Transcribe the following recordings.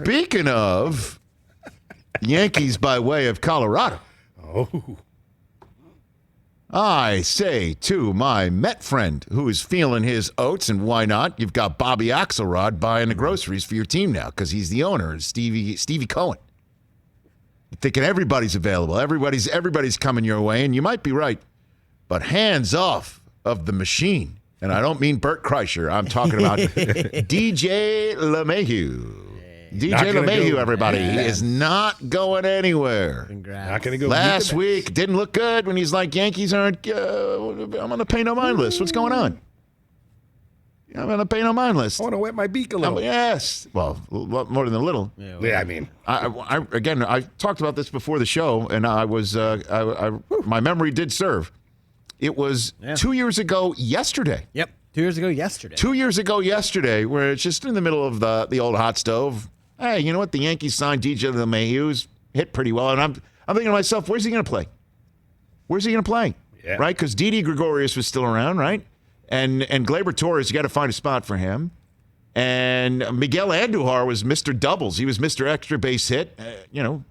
Speaking of Yankees by way of Colorado. Oh. I say to my Met friend who is feeling his oats, and why not? You've got Bobby Axelrod buying the groceries for your team now because he's the owner, Stevie Cohen. You're thinking everybody's available. Everybody's coming your way, and you might be right. But hands off of the machine. And I don't mean Bert Kreischer. I'm talking about DJ LeMahieu. DJ LeMahieu, everybody. He is not going anywhere. Congrats. Not going to go. Last week, didn't look good when he's like, Yankees aren't, I'm on the pay no mind list. What's going on? I'm on the pay no mind list. I want to wet my beak a little. Yes. Well, more than a little. Yeah, I mean. I talked about this before the show, and my memory did serve. It was 2 years ago yesterday. Yep, 2 years ago yesterday. 2 years ago yesterday, where it's just in the middle of the old hot stove. Hey, you know what? The Yankees signed DJ LeMahieu. Hit pretty well. And I'm thinking to myself, where's he going to play? Where's he going to play? Yeah. Right? Because Didi Gregorius was still around, right? And Gleyber Torres, you got to find a spot for him. And Miguel Andujar was Mr. Doubles. He was Mr. Extra Base Hit. Didn't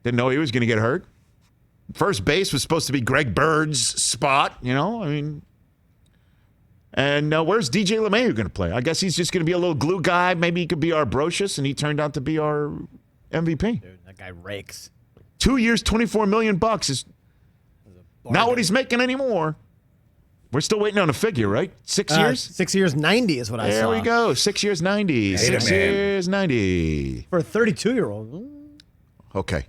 know he was going to get hurt. First base was supposed to be Greg Bird's spot, And where's DJ LeMahieu going to play? I guess he's just going to be a little glue guy. Maybe he could be our Brocious, and he turned out to be our MVP. Dude, that guy rakes. 2 years, $24 million is not what he's making anymore. We're still waiting on a figure, right? 6 years? 6 years, 90 is what I saw. There we go. 6 years, 90. 6 years, 90. For a 32-year-old. Okay.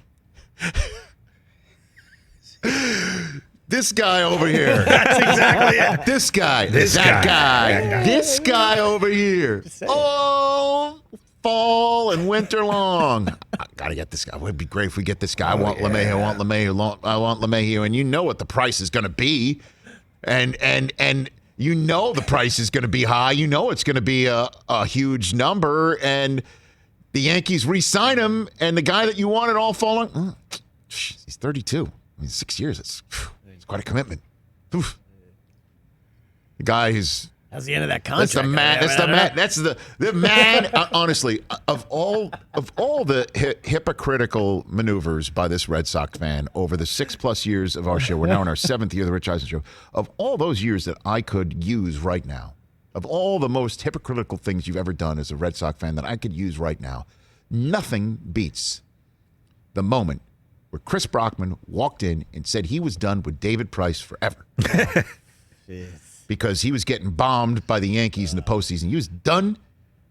This guy over here. That's exactly it. This guy. This that guy. guy. This guy over here. All fall and winter long. I gotta get this guy. It would be great if we get this guy. I want LeMahieu. I want LeMahieu. And you know what the price is going to be. And you know the price is going to be high. You know it's going to be a huge number. And the Yankees re-sign him. And the guy that you wanted all falling. He's 32. 6 years. It's quite a commitment. Oof. The guy who's. That's the end of that contract. That's the man. That's the man. Honestly, of all the hypocritical maneuvers by this Red Sox fan over the 6+ years of our show, we're now in our 7th year of the Rich Eisen Show. Of all those years that I could use right now, of all the most hypocritical things you've ever done as a Red Sox fan that I could use right now, nothing beats the moment where Chris Brockman walked in and said he was done with David Price forever. Because he was getting bombed by the Yankees in the postseason. He was done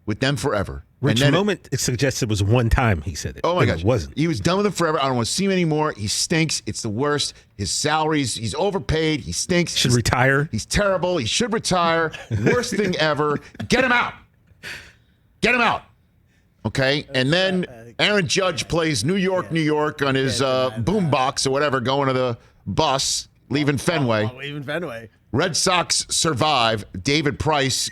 with them forever. Rich, the moment it suggests it was one time he said it. Oh, my gosh. It wasn't. He was done with them forever. I don't want to see him anymore. He stinks. It's the worst. His salaries, he's overpaid. He stinks. Should retire. He's terrible. He should retire. Worst thing ever. Get him out. Get him out. Okay? And then Aaron Judge plays New York on his boombox or whatever, going to the bus, leaving Fenway. Leaving Fenway. Red Sox survive. David Price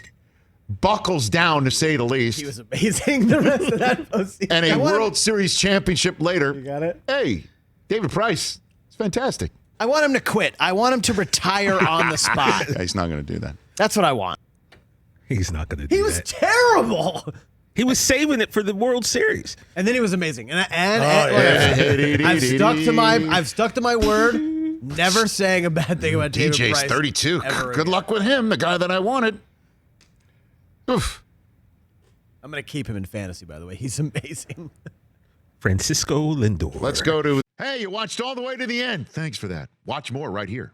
buckles down, to say the least. He was amazing the rest of that postseason. And a World Series championship later. You got it? Hey, David Price. It's fantastic. I want him to quit. I want him to retire on the spot. He's not going to do that. That's what I want. He's not going to do that. He was terrible. He was saving it for the World Series. And then he was amazing. I've stuck to my word. Never saying a bad thing about David Price. DJ's 32. Good luck with him, the guy that I wanted. Oof. I'm going to keep him in fantasy, by the way. He's amazing. Francisco Lindor. Let's go to... Hey, you watched all the way to the end. Thanks for that. Watch more right here.